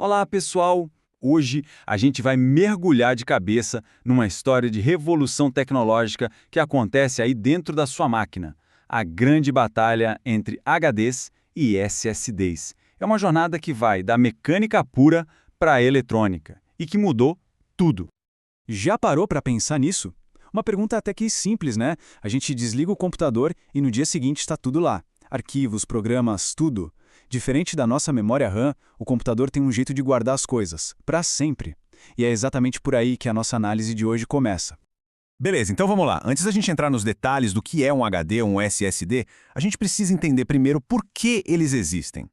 Olá, pessoal! Hoje a gente vai mergulhar de cabeça numa história de revolução tecnológica que acontece aí dentro da sua máquina. A grande batalha entre HDs e SSDs. É uma jornada que vai da mecânica pura para a eletrônica e que mudou tudo. Já parou para pensar nisso? Uma pergunta até que simples, né? A gente desliga o computador e no dia seguinte está tudo lá. Arquivos, programas, tudo. Diferente da nossa memória RAM, o computador tem um jeito de guardar as coisas, para sempre. E é exatamente por aí que a nossa análise de hoje começa. Beleza, então vamos lá. Antes da gente entrar nos detalhes do que é um HD ou um SSD, a gente precisa entender primeiro por que eles existem.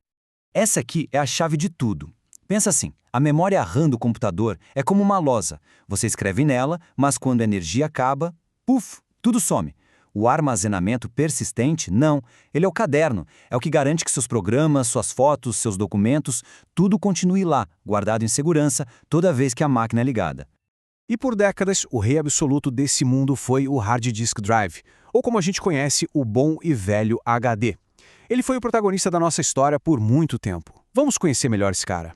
Essa aqui é a chave de tudo. Pensa assim, a memória RAM do computador é como uma lousa. Você escreve nela, mas quando a energia acaba, puf, tudo some. O armazenamento persistente, não. Ele é o caderno. É o que garante que seus programas, suas fotos, seus documentos, tudo continue lá, guardado em segurança, toda vez que a máquina é ligada. E por décadas, o rei absoluto desse mundo foi o Hard Disk Drive, ou como a gente conhece, o bom e velho HD. Ele foi o protagonista da nossa história por muito tempo. Vamos conhecer melhor esse cara.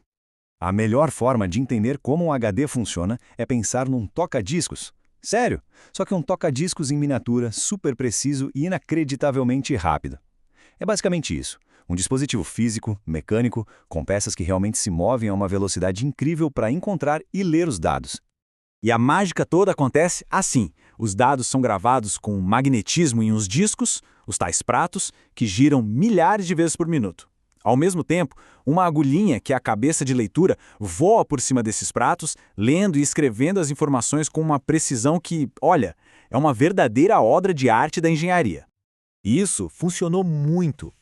A melhor forma de entender como um HD funciona é pensar num toca-discos. Sério, só que um toca-discos em miniatura, super preciso e inacreditavelmente rápido. É basicamente isso, um dispositivo físico, mecânico, com peças que realmente se movem a uma velocidade incrível para encontrar e ler os dados. E a mágica toda acontece assim. Os dados são gravados com magnetismo em uns discos, os tais pratos, que giram milhares de vezes por minuto. Ao mesmo tempo, uma agulhinha, que é a cabeça de leitura, voa por cima desses pratos, lendo e escrevendo as informações com uma precisão que, olha, é uma verdadeira obra de arte da engenharia. Isso funcionou muito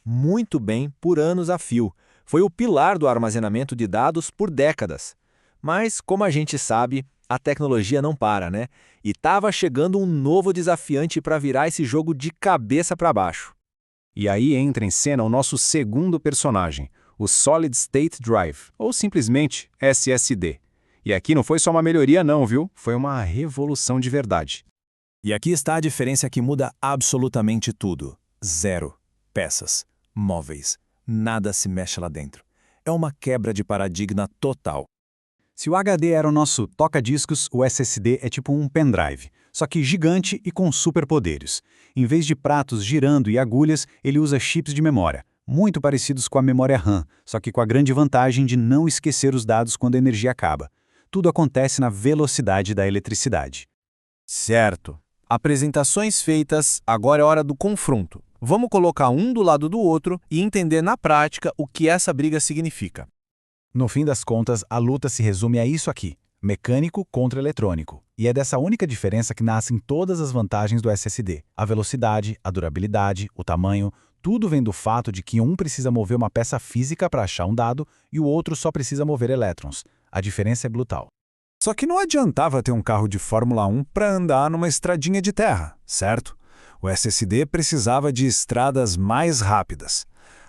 bem por anos a fio. Foi o pilar do armazenamento de dados por décadas. Mas, como a gente sabe, a tecnologia não para, né? E estava chegando um novo desafiante para virar esse jogo de cabeça para baixo. E aí entra em cena o nosso segundo personagem, o Solid State Drive, ou simplesmente SSD. E aqui não foi só uma melhoria não, viu? Foi uma revolução de verdade. E aqui está a diferença que muda absolutamente tudo. Zero. Peças. Móveis. Nada se mexe lá dentro. É uma quebra de paradigma total. Se o HD era o nosso toca-discos, o SSD é tipo um pendrive, só que gigante e com superpoderes. Em vez de pratos girando e agulhas, ele usa chips de memória, muito parecidos com a memória RAM, só que com a grande vantagem de não esquecer os dados quando a energia acaba. Tudo acontece na velocidade da eletricidade. Certo. Apresentações feitas, agora é hora do confronto. Vamos colocar um do lado do outro e entender na prática o que essa briga significa. No fim das contas, a luta se resume a isso aqui: mecânico contra eletrônico. E é dessa única diferença que nascem todas as vantagens do SSD. A velocidade, a durabilidade, o tamanho, tudo vem do fato de que um precisa mover uma peça física para achar um dado e o outro só precisa mover elétrons. A diferença é brutal. Só que não adiantava ter um carro de Fórmula 1 para andar numa estradinha de terra, certo? O SSD precisava de estradas mais rápidas.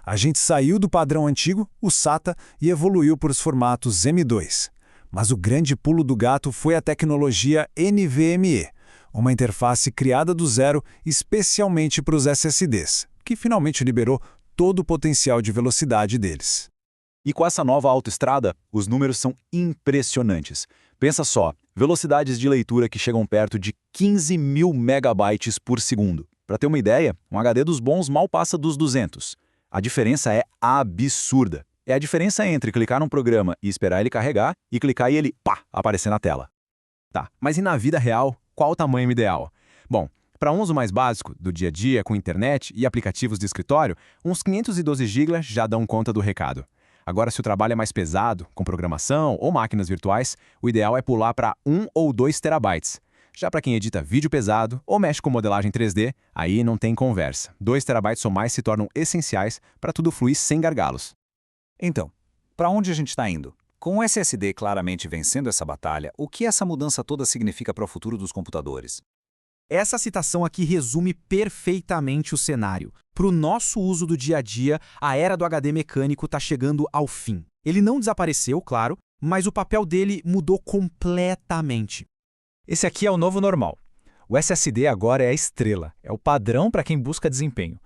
A gente saiu do padrão antigo, o SATA, e evoluiu para os formatos M2. Mas o grande pulo do gato foi a tecnologia NVMe, uma interface criada do zero especialmente para os SSDs, que finalmente liberou todo o potencial de velocidade deles. E com essa nova autoestrada, os números são impressionantes. Pensa só, velocidades de leitura que chegam perto de 15 mil megabytes por segundo. Para ter uma ideia, um HD dos bons mal passa dos 200. A diferença é absurda. É a diferença entre clicar num programa e esperar ele carregar e clicar e ele, pá, aparecer na tela. Tá, mas e na vida real, qual o tamanho ideal? Bom, para um uso mais básico, do dia a dia, com internet e aplicativos de escritório, uns 512 GB já dão conta do recado. Agora, se o trabalho é mais pesado, com programação ou máquinas virtuais, o ideal é pular para 1 ou 2 terabytes. Já para quem edita vídeo pesado ou mexe com modelagem 3D, aí não tem conversa. 2 terabytes ou mais se tornam essenciais para tudo fluir sem gargalos. Então, para onde a gente está indo? Com o SSD claramente vencendo essa batalha, o que essa mudança toda significa para o futuro dos computadores? Essa citação aqui resume perfeitamente o cenário. Para o nosso uso do dia a dia, a era do HD mecânico está chegando ao fim. Ele não desapareceu, claro, mas o papel dele mudou completamente. Esse aqui é o novo normal. O SSD agora é a estrela, é o padrão para quem busca desempenho.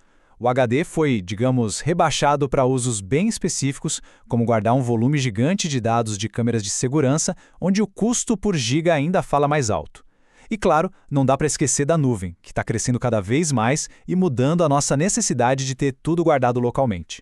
O HD foi, digamos, rebaixado para usos bem específicos, como guardar um volume gigante de dados de câmeras de segurança, onde o custo por giga ainda fala mais alto. E claro, não dá para esquecer da nuvem, que está crescendo cada vez mais e mudando a nossa necessidade de ter tudo guardado localmente.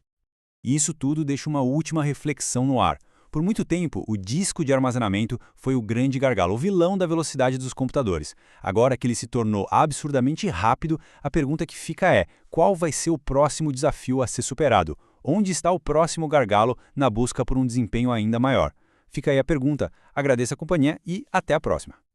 E isso tudo deixa uma última reflexão no ar. Por muito tempo, o disco de armazenamento foi o grande gargalo, o vilão da velocidade dos computadores. Agora que ele se tornou absurdamente rápido, a pergunta que fica é: qual vai ser o próximo desafio a ser superado? Onde está o próximo gargalo na busca por um desempenho ainda maior? Fica aí a pergunta. Agradeço a companhia e até a próxima.